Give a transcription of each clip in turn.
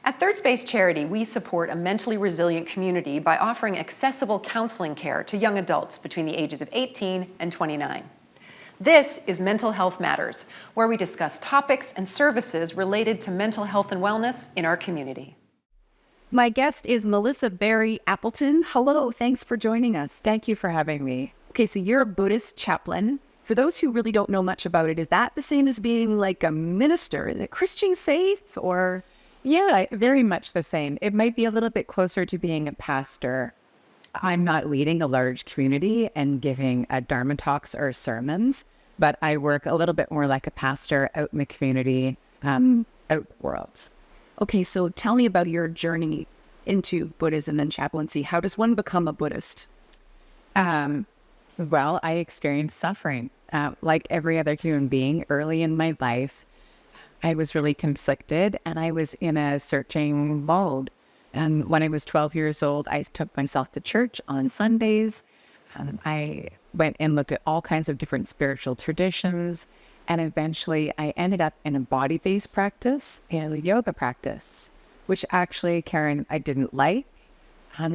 At Third Space Charity, we support a mentally resilient community by offering accessible counseling care to young adults between the ages of 18 and 29. This is Mental Health Matters, where we discuss topics and services related to mental health and wellness in our community. My guest is Melissa Berry Appleton. Hello, thanks for joining us. Thank you for having me. Okay, so you're a Buddhist chaplain. For those who really don't know much about it, is that the same as being like a minister in the Christian faith, or? Yeah, very much the same. It might be a little bit closer to being a pastor. I'm not leading a large community and giving Dharma talks or sermons, but I work a little bit more like a pastor out in the community, out in the world. Okay, so tell me about your journey into Buddhism and chaplaincy. How does one become a Buddhist? Well, I experienced suffering like every other human being early in my life. I was really conflicted and I was in a searching mode. And when I was 12 years old, I took myself to church on Sundays. I went and looked at all kinds of different spiritual traditions. And eventually I ended up in a body-based practice and a yoga practice, which actually, Karen, I didn't like.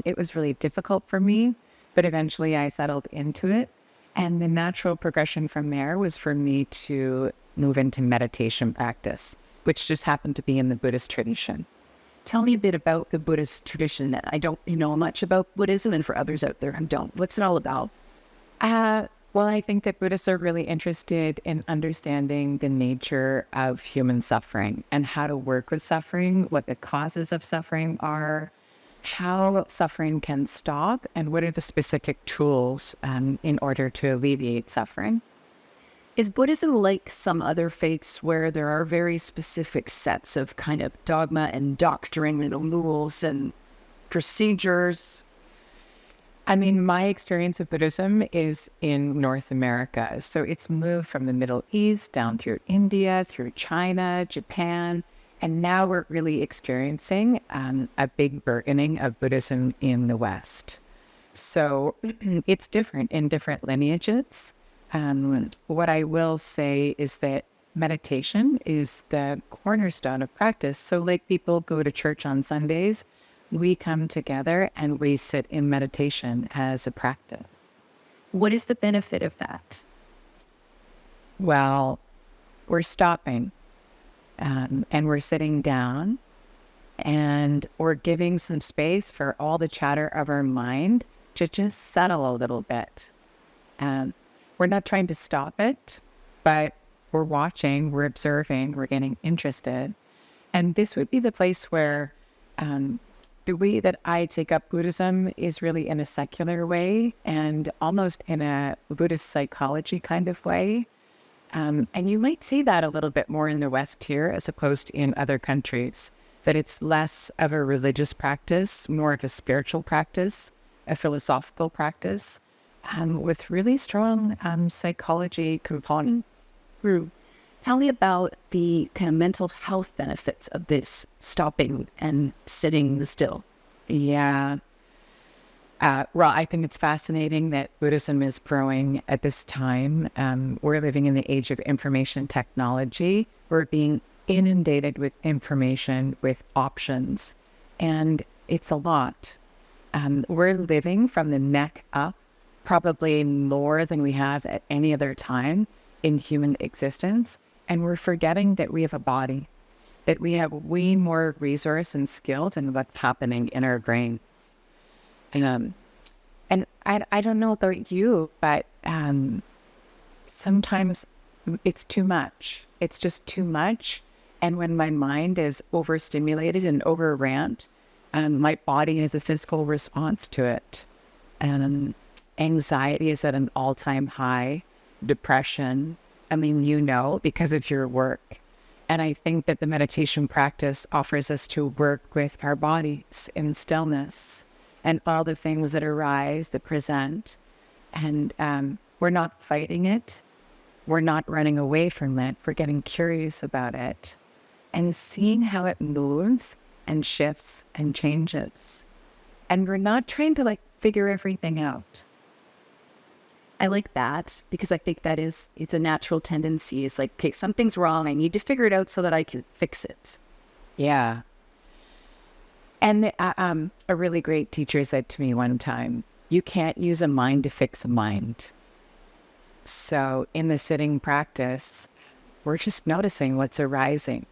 It was really difficult for me, but eventually I settled into it. And the natural progression from there was for me to move into meditation practice, which just happened to be in the Buddhist tradition. Tell me a bit about the Buddhist tradition. That I don't know much about Buddhism, and for others out there who don't. What's it all about? Well, I think that Buddhists are really interested in understanding the nature of human suffering and how to work with suffering, what the causes of suffering are, how suffering can stop, and what are the specific tools in order to alleviate suffering. Is Buddhism like some other faiths where there are very specific sets of kind of dogma and doctrine and rules and procedures? I mean, my experience of Buddhism is in North America. So it's moved from the Middle East down through India, through China, Japan, and now we're really experiencing a big burgeoning of Buddhism in the West. So it's different in different lineages. What I will say is that meditation is the cornerstone of practice. So like people go to church on Sundays, we come together and we sit in meditation as a practice. What is the benefit of that? Well, we're stopping and we're sitting down and we're giving some space for all the chatter of our mind to just settle a little bit. We're not trying to stop it, but we're watching, we're observing, we're getting interested. And this would be the place where the way that I take up Buddhism is really in a secular way and almost in a Buddhist psychology kind of way. And you might see that a little bit more in the West here as opposed to in other countries, that it's less of a religious practice, more of a spiritual practice, a philosophical practice. With really strong psychology components. Tell me about the kind of mental health benefits of this stopping and sitting still. Yeah. Well, I think it's fascinating that Buddhism is growing at this time. We're living in the age of information technology. We're being inundated with information, with options, and it's a lot. We're living from the neck up, probably more than we have at any other time in human existence. And we're forgetting that we have a body, that we have way more resource and skill than what's happening in our brains. And I don't know about you, but sometimes it's too much. It's just too much. And when my mind is overstimulated and overwrought, my body has a physical response to it. Anxiety is at an all-time high, depression, because of your work. And I think that the meditation practice offers us to work with our bodies in stillness and all the things that arise, that present. And we're not fighting it. We're not running away from it. We're getting curious about it and seeing how it moves and shifts and changes. And we're not trying to figure everything out. I like that because I think it's a natural tendency. It's like, okay, something's wrong. I need to figure it out so that I can fix it. Yeah. And a really great teacher said to me one time, you can't use a mind to fix a mind. So in the sitting practice, we're just noticing what's arising.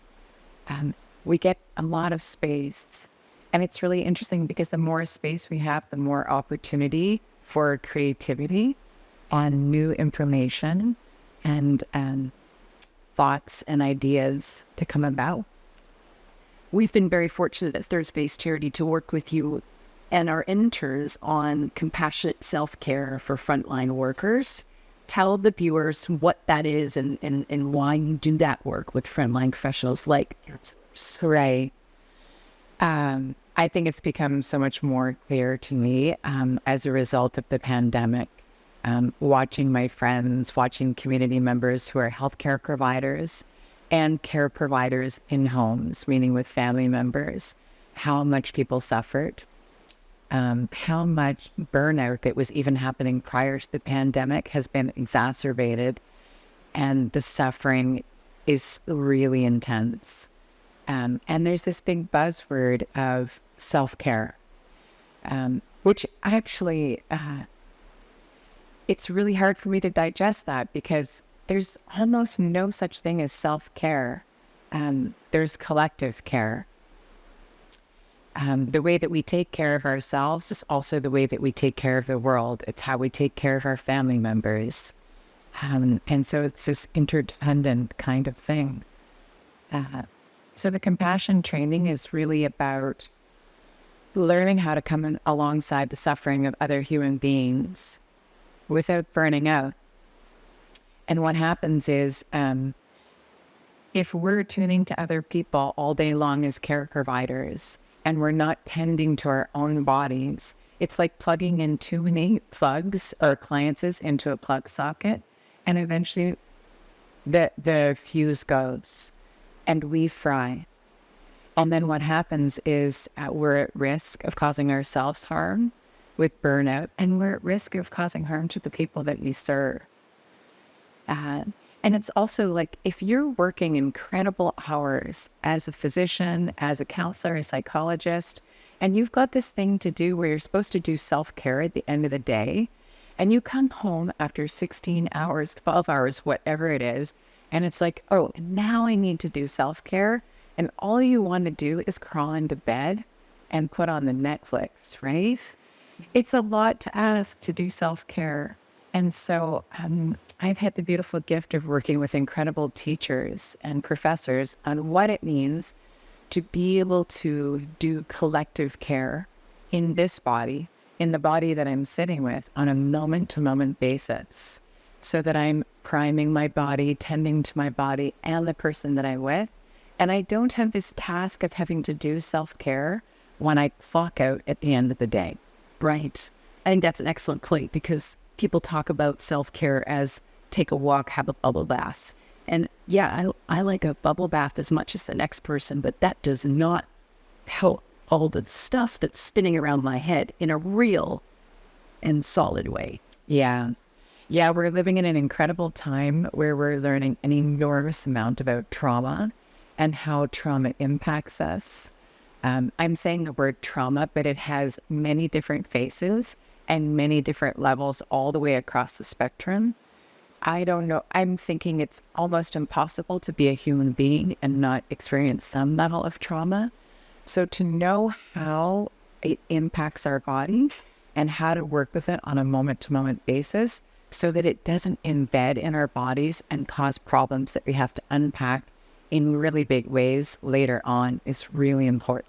We get a lot of space. And it's really interesting because the more space we have, the more opportunity for creativity and new information and thoughts and ideas to come about. We've been very fortunate at Third Space Charity to work with you and our interns on compassionate self-care for frontline workers. Tell the viewers what that is and why you do that work with frontline professionals like counselors. Right. I think it's become so much more clear to me as a result of the pandemic, watching my friends, watching community members who are healthcare providers and care providers in homes, meaning with family members, how much people suffered, how much burnout that was even happening prior to the pandemic has been exacerbated, and the suffering is really intense. And there's this big buzzword of self-care, which actually, it's really hard for me to digest that because there's almost no such thing as self-care. There's collective care. The way that we take care of ourselves is also the way that we take care of the world. It's how we take care of our family members. And so it's this interdependent kind of thing. So the compassion training is really about learning how to come alongside the suffering of other human beings without burning out. And what happens is, if we're tuning to other people all day long as care providers, and we're not tending to our own bodies, it's like plugging in too many plugs or appliances into a plug socket, and eventually the fuse goes, and we fry. And then what happens is we're at risk of causing ourselves harm with burnout, and we're at risk of causing harm to the people that we serve. And it's also like, if you're working incredible hours as a physician, as a counselor, a psychologist, and you've got this thing to do where you're supposed to do self-care at the end of the day, and you come home after 16 hours, 12 hours, whatever it is, and it's like, oh, now I need to do self-care, and all you want to do is crawl into bed and put on the Netflix, right? It's a lot to ask to do self-care. And so I've had the beautiful gift of working with incredible teachers and professors on what it means to be able to do collective care in this body, in the body that I'm sitting with, on a moment-to-moment basis, so that I'm priming my body, tending to my body and the person that I'm with. And I don't have this task of having to do self-care when I clock out at the end of the day. Right. I think that's an excellent point, because people talk about self-care as take a walk, have a bubble bath. And yeah, I like a bubble bath as much as the next person, but that does not help all the stuff that's spinning around my head in a real and solid way. Yeah. Yeah, we're living in an incredible time where we're learning an enormous amount about trauma and how trauma impacts us. I'm saying the word trauma, but it has many different faces and many different levels all the way across the spectrum. I don't know. I'm thinking it's almost impossible to be a human being and not experience some level of trauma. So to know how it impacts our bodies and how to work with it on a moment-to-moment basis so that it doesn't embed in our bodies and cause problems that we have to unpack in really big ways later on is really important.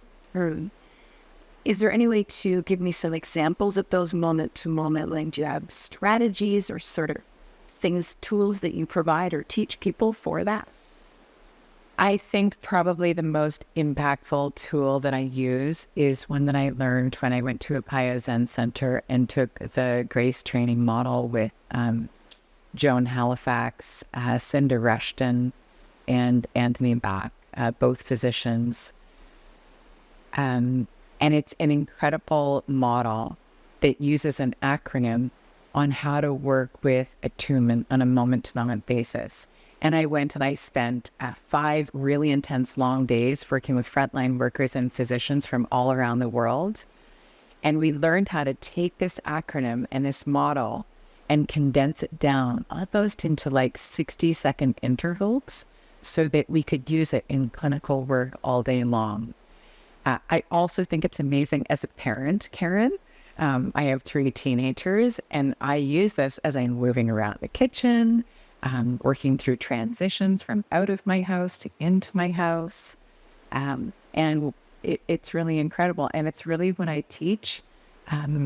Is there any way to give me some examples of those moment-to-moment, like do you have strategies or sort of things, tools that you provide or teach people for that? I think probably the most impactful tool that I use is one that I learned when I went to Appleton Zen Center and took the Grace training model with Joan Halifax, Cinda Rushton, and Anthony Bach, both physicians. And it's an incredible model that uses an acronym on how to work with attunement on a moment-to-moment basis. And I went and I spent 5 really intense long days working with frontline workers and physicians from all around the world. And we learned how to take this acronym and this model and condense it down almost into like 60-second intervals so that we could use it in clinical work all day long. I also think it's amazing as a parent, Karen. I have 3 teenagers, and I use this as I'm moving around the kitchen, working through transitions from out of my house to into my house. And it's really incredible. And it's really when I teach,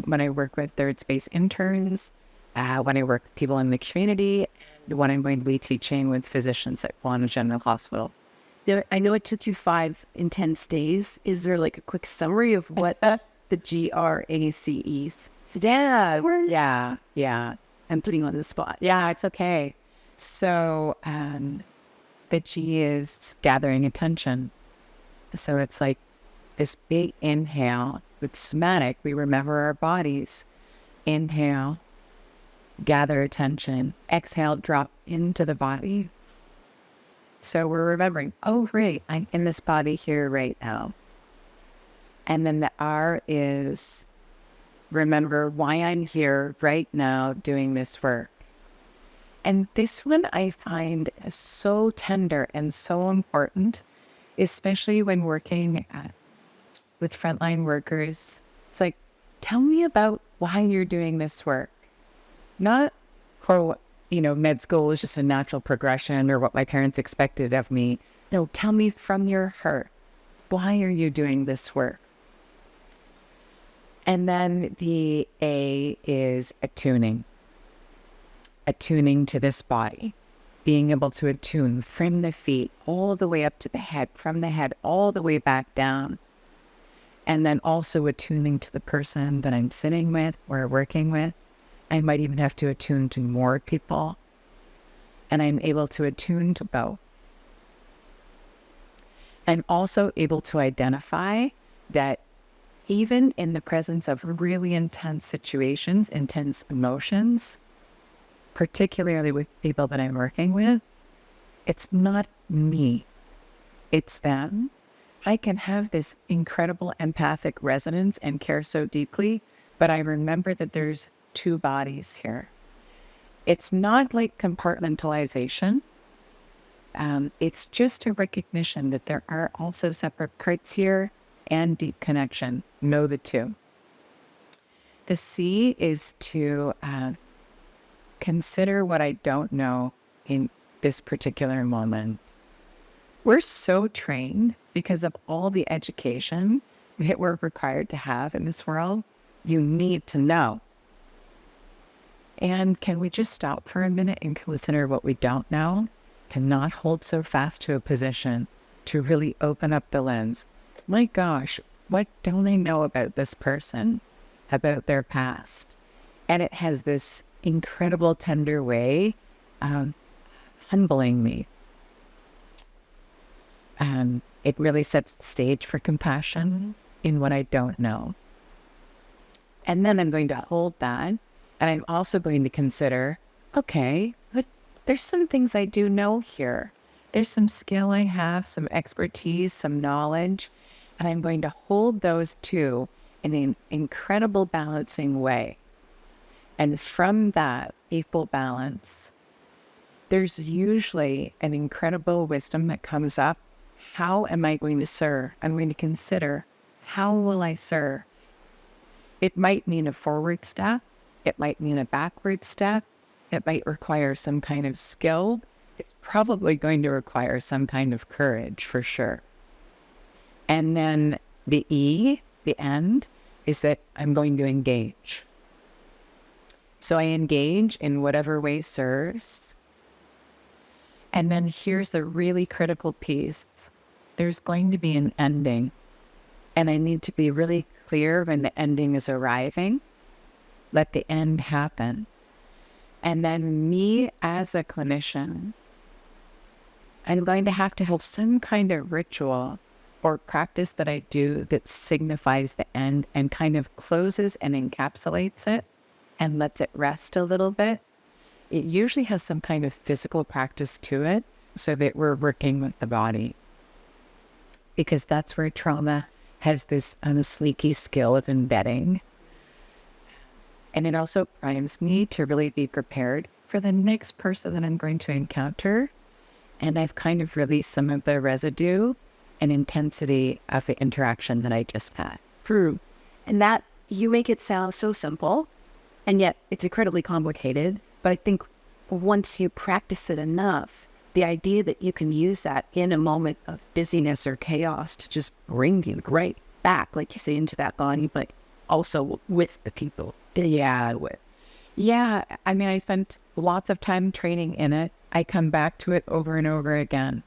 when I work with third space interns, when I work with people in the community, and when I'm going to be teaching with physicians at Kelowna General Hospital. I know it took you 5 intense days. Is there like a quick summary of what the GRACEs stand? Yeah. I'm putting you on the spot. Yeah, it's okay. So the G is gathering attention. So it's like this big inhale. With somatic, we remember our bodies. Inhale, gather attention. Exhale, drop into the body. So we're remembering, oh, great, I'm in this body here right now. And then the R is remember why I'm here right now doing this work. And this one I find so tender and so important, especially when working with frontline workers. It's like, tell me about why you're doing this work. Not for, med school was just a natural progression or what my parents expected of me. No, tell me from your heart, why are you doing this work? And then the A is attuning to this body, being able to attune from the feet all the way up to the head, from the head all the way back down. And then also attuning to the person that I'm sitting with or working with. I might even have to attune to more people. And I'm able to attune to both. I'm also able to identify that even in the presence of really intense situations, intense emotions, particularly with people that I'm working with, it's not me, it's them. I can have this incredible empathic resonance and care so deeply, but I remember that there's 2 bodies here. It's not like compartmentalization. It's just a recognition that there are also separate parts here and deep connection. Know the 2. The C is to consider what I don't know in this particular moment. We're so trained because of all the education that we're required to have in this world. You need to know. And can we just stop for a minute and consider what we don't know? To not hold so fast to a position, to really open up the lens. My gosh, what don't I know about this person, about their past? And it has this incredible, tender way of humbling me. It really sets the stage for compassion in what I don't know. And then I'm going to hold that. And I'm also going to consider, okay, but there's some things I do know here. There's some skill I have, some expertise, some knowledge. And I'm going to hold those 2 in an incredible balancing way. And from that equal balance, there's usually an incredible wisdom that comes up. How am I going to serve? I'm going to consider, how will I serve? It might mean a forward step. It might mean a backward step. It might require some kind of skill. It's probably going to require some kind of courage for sure. And then the E, the end, is that I'm going to engage. So I engage in whatever way serves. And then here's the really critical piece. There's going to be an ending. And I need to be really clear when the ending is arriving. Let the end happen. And then me as a clinician, I'm going to have some kind of ritual or practice that I do that signifies the end and kind of closes and encapsulates it and lets it rest a little bit. it usually has some kind of physical practice to it so that we're working with the body. Because that's where trauma has this sneaky skill of embedding. And it also primes me to really be prepared for the next person that I'm going to encounter. And I've kind of released some of the residue and intensity of the interaction that I just had. True. And that, you make it sound so simple, and yet it's incredibly complicated. But I think once you practice it enough, the idea that you can use that in a moment of busyness or chaos to just bring you right back, like you say, into that body, but also with the people. Yeah. I mean, I spent lots of time training in it. I come back to it over and over again.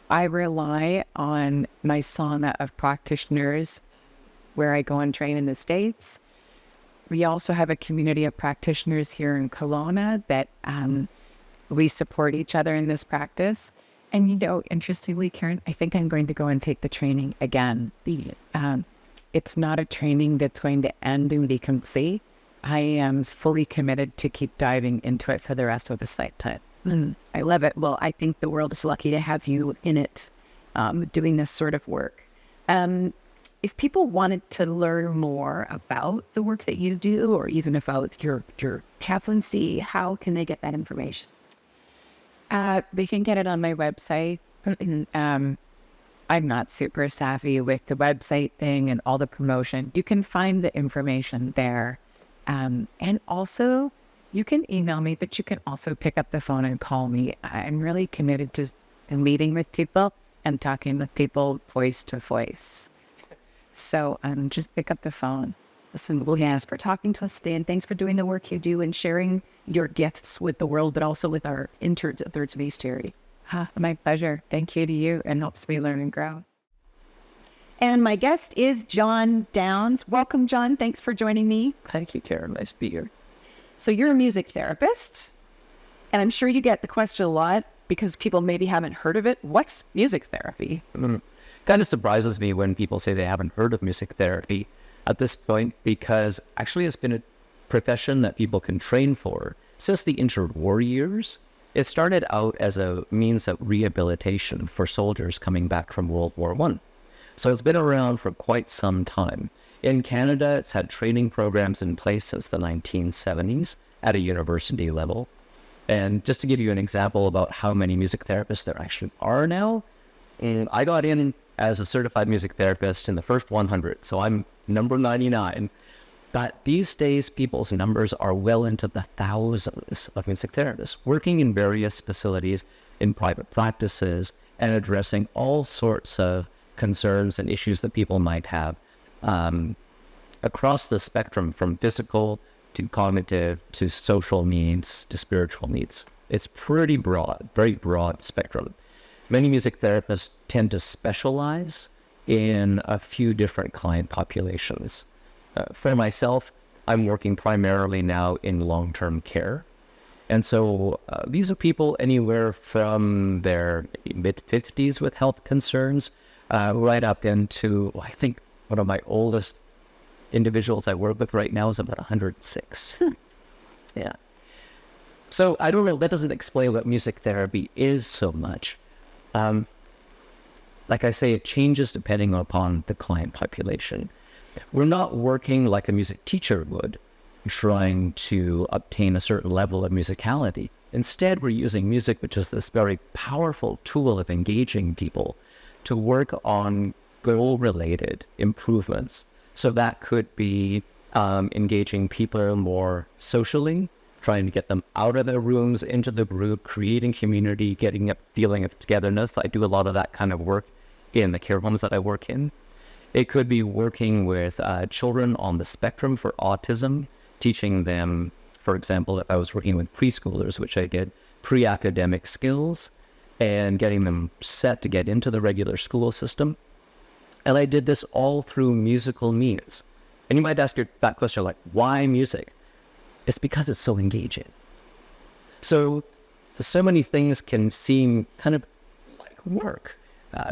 I rely on my sauna of practitioners where I go and train in the States. We also have a community of practitioners here in Kelowna that we support each other in this practice. And, you know, interestingly, Karen, I think I'm going to go and take the training again. It's not a training that's going to end and be complete. I am fully committed to keep diving into it for the rest of this lifetime. I love it. Well, I think the world is lucky to have you in it, doing this sort of work. If people wanted to learn more about the work that you do, or even about your chaplaincy, how can they get that information? They can get it on my website. I'm not super savvy with the website thing and all the promotion. You can find the information there. And also, you can email me, but you can also pick up the phone and call me. I'm really committed to meeting with people and talking with people voice to voice. So just pick up the phone. Listen, well, yes, for talking to us today, and thanks for doing the work you do and sharing your gifts with the world, but also with our interns at Thirds of Easteri. My pleasure. Thank you to you, and helps me learn and grow. And my guest is John Downs. Welcome, John. Thanks for joining me. Thank you, Karen. Nice to be here. So you're a music therapist, and I'm sure you get the question a lot because people maybe haven't heard of it. What's music therapy? Kind of surprises me when people say they haven't heard of music therapy at this point, because actually it's been a profession that people can train for since the interwar years. It started out as a means of rehabilitation for soldiers coming back from World War I. So it's been around for quite some time. In Canada, it's had training programs in place since the 1970s at a university level. And just to give you an example about how many music therapists there actually are now, I got in as a certified music therapist in the first 100, so I'm number 99. But these days, people's numbers are well into the thousands of music therapists working in various facilities, in private practices, and addressing all sorts of concerns and issues that people might have across the spectrum, from physical to cognitive to social needs to spiritual needs. It's pretty broad, very broad spectrum. Many music therapists tend to specialize in a few different client populations. For myself, I'm working primarily now in long-term care. And so these are people anywhere from their mid-50s with health concerns right up into, I think one of my oldest individuals I work with right now is about 106. Yeah. So I don't know, that doesn't explain what music therapy is so much. Like I say, it changes depending upon the client population. We're not working like a music teacher would, trying to obtain a certain level of musicality. Instead, we're using music, which is this very powerful tool of engaging people, to work on goal-related improvements. So that could be engaging people more socially, trying to get them out of their rooms, into the group, creating community, getting a feeling of togetherness. I do a lot of that kind of work in the care homes that I work in. It could be working with children on the spectrum for autism, teaching them, for example, if I was working with preschoolers, which I did, pre-academic skills, and getting them set to get into the regular school system. And I did this all through musical means. And you might ask that question, like, why music? It's because it's so engaging. So many things can seem kind of like work,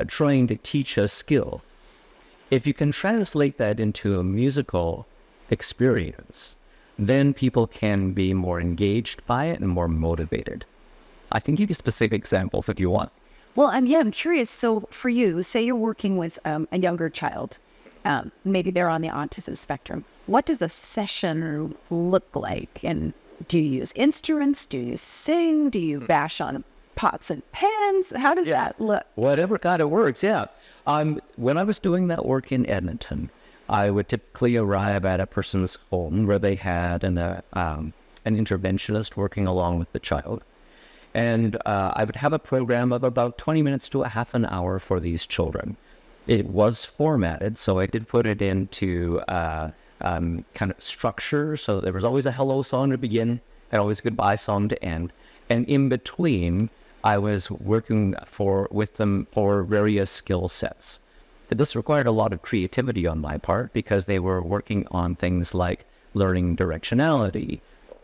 trying to teach a skill. If you can translate that into a musical experience, then people can be more engaged by it and more motivated. I can give you specific examples if you want. Well, I'm curious. So for you, say you're working with a younger child, maybe they're on the autism spectrum. What does a session look like? And do you use instruments? Do you sing? Do you bash on pots and pans? How does that look? Whatever kind of works, yeah. When I was doing that work in Edmonton, I would typically arrive at a person's home where they had an interventionist working along with the child. And I would have a program of about 20 minutes to a half an hour for these children. It was formatted, so I did put it into kind of structure. So there was always a hello song to begin and always a goodbye song to end. And in between, I was working with them for various skill sets. This required a lot of creativity on my part because they were working on things like learning directionality,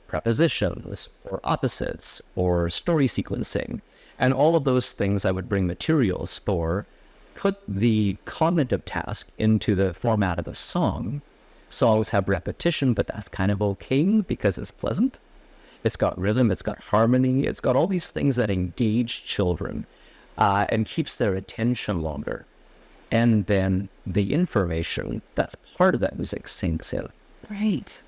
prepositions, or opposites, or story sequencing. And all of those things I would bring materials for, put the cognitive task into the format of a song. Songs have repetition, but that's kind of okay because it's pleasant. It's got rhythm, it's got harmony, it's got all these things that engage children and keeps their attention longer. And then the information that's part of that music sinks in. Right.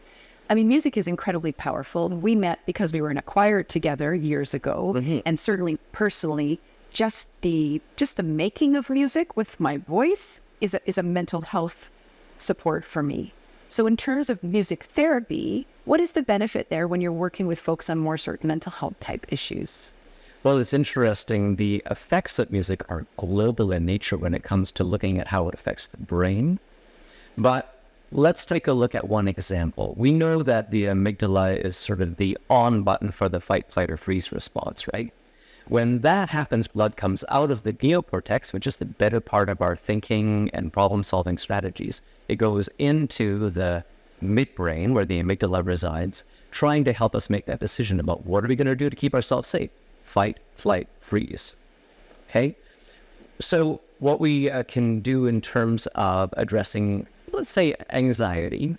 I mean, music is incredibly powerful. We met because we were in a choir together years ago, and certainly personally, just the making of music with my voice is a mental health support for me. So in terms of music therapy, what is the benefit there when you're working with folks on more certain mental health type issues? Well, it's interesting. The effects of music are global in nature when it comes to looking at how it affects the brain. But let's take a look at one example. We know that the amygdala is sort of the on button for the fight, flight, or freeze response, right? When that happens, blood comes out of the neocortex, which is the better part of our thinking and problem-solving strategies. It goes into the midbrain, where the amygdala resides, trying to help us make that decision about what are we going to do to keep ourselves safe? Fight, flight, freeze. Okay? So what we can do in terms of addressing, let's say, anxiety,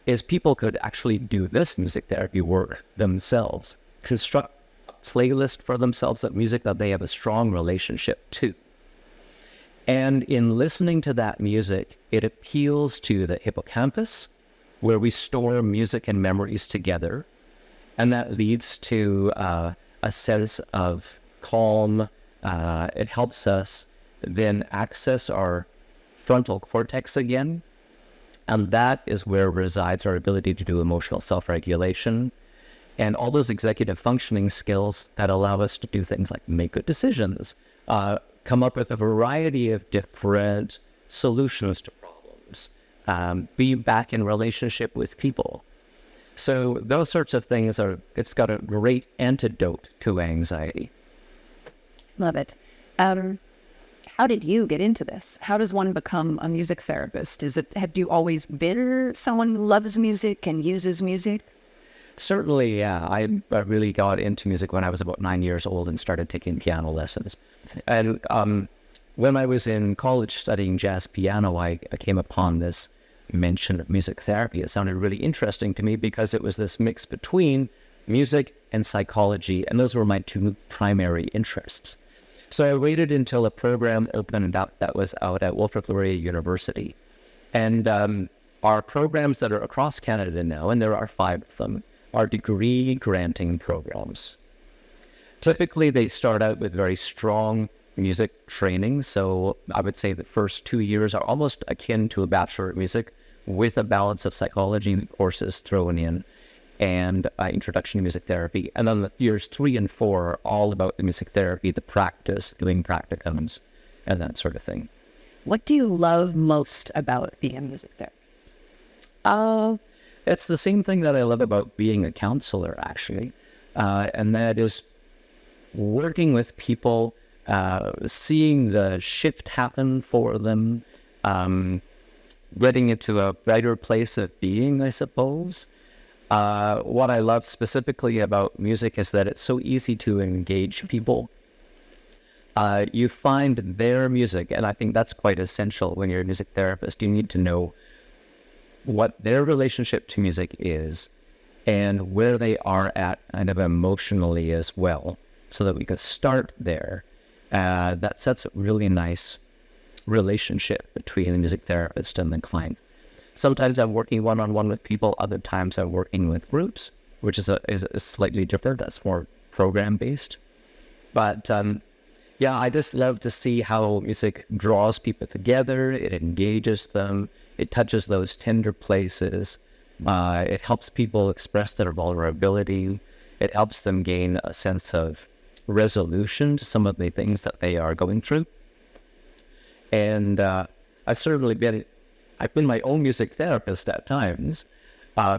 is people could actually do this music therapy work themselves, construct a playlist for themselves of music that they have a strong relationship to. And in listening to that music, it appeals to the hippocampus, where we store music and memories together. And that leads to a sense of calm. It helps us then access our frontal cortex again. And that is where resides our ability to do emotional self-regulation and all those executive functioning skills that allow us to do things like make good decisions, come up with a variety of different solutions to problems, be back in relationship with people. So those sorts of things it's got a great antidote to anxiety. Love it. How did you get into this? How does one become a music therapist? Have you always been someone who loves music and uses music? Certainly, yeah. I really got into music when I was about 9 years old and started taking piano lessons. And when I was in college studying jazz piano, I came upon this mention of music therapy. It sounded really interesting to me because it was this mix between music and psychology, and those were my two primary interests. So I waited until a program opened up that was out at Wilfrid Laurier University. And our programs that are across Canada now, and there are 5 of them, are degree granting programs. Typically, they start out with very strong music training. So I would say the first 2 years are almost akin to a Bachelor of Music with a balance of psychology courses thrown in and introduction to music therapy. And then the years 3 and 4 are all about the music therapy, the practice, doing practicums, and that sort of thing. What do you love most about being a music therapist? It's the same thing that I love about being a counselor, actually. And that is working with people, seeing the shift happen for them, getting into a brighter place of being, I suppose. What I love specifically about music is that it's so easy to engage people. You find their music, and I think that's quite essential when you're a music therapist. You need to know what their relationship to music is and where they are at kind of emotionally as well, so that we can start there. That sets a really nice relationship between the music therapist and the client. Sometimes I'm working one-on-one with people, other times I'm working with groups, which is slightly different. That's more program-based. But yeah, I just love to see how music draws people together, it engages them, it touches those tender places, it helps people express their vulnerability, it helps them gain a sense of resolution to some of the things that they are going through. And I've been my own music therapist at times,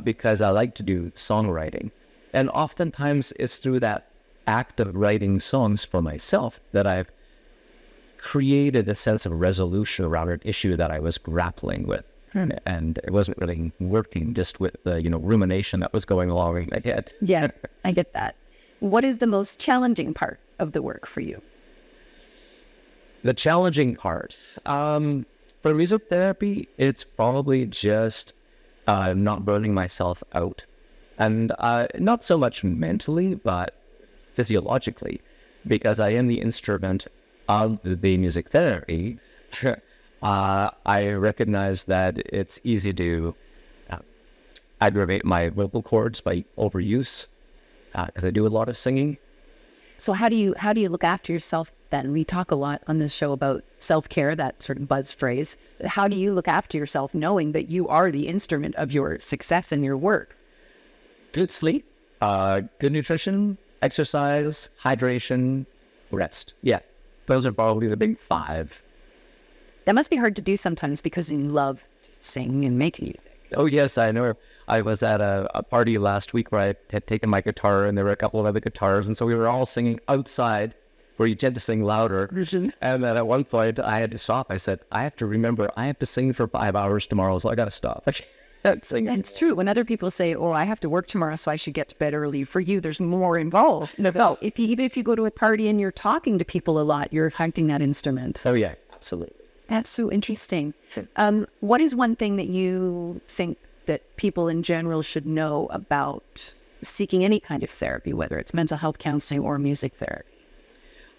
because I like to do songwriting. And oftentimes it's through that act of writing songs for myself that I've created a sense of resolution around an issue that I was grappling with. And it wasn't really working just with the, rumination that was going along in my head. Yeah, I get that. What is the most challenging part of the work for you? The challenging part, for music therapy, it's probably just not burning myself out. And not so much mentally, but physiologically, because I am the instrument of the music therapy. I recognize that it's easy to aggravate my vocal cords by overuse, because I do a lot of singing. So how do you look after yourself then? We talk a lot on this show about self-care, that sort of buzz phrase. How do you look after yourself knowing that you are the instrument of your success in your work? Good sleep, good nutrition, exercise, hydration, rest. Yeah, those are probably the big 5. That must be hard to do sometimes because you love to sing and make music. Oh, yes, I know. I was at a party last week where I had taken my guitar, and there were a couple of other guitars, and so we were all singing outside, where you tend to sing louder. And then at one point, I had to stop. I said, I have to sing for 5 hours tomorrow, so I got to stop. I can't sing. That's true. When other people say, oh, I have to work tomorrow, so I should get to bed early. For you, there's more involved. No, even if you go to a party and you're talking to people a lot, you're affecting that instrument. Oh, yeah, absolutely. That's so interesting. What is one thing that you think that people in general should know about seeking any kind of therapy, whether it's mental health counseling or music therapy?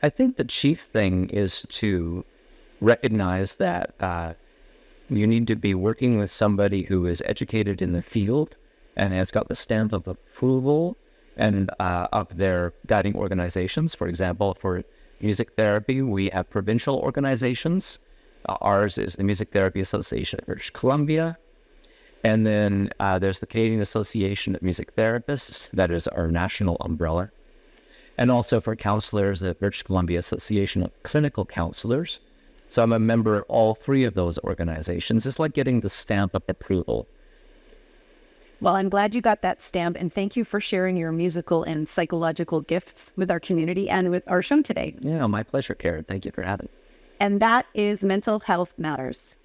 I think the chief thing is to recognize that you need to be working with somebody who is educated in the field and has got the stamp of approval and of their guiding organizations. For example, for music therapy, we have provincial organizations. Ours is the Music Therapy Association of British Columbia. And then there's the Canadian Association of Music Therapists. That is our national umbrella. And also for counselors, the British Columbia Association of Clinical Counselors. So I'm a member of all 3 of those organizations. It's like getting the stamp of approval. Well, I'm glad you got that stamp, and thank you for sharing your musical and psychological gifts with our community and with our show today. Yeah, my pleasure, Karen. Thank you for having me. And that is Mental Health Matters.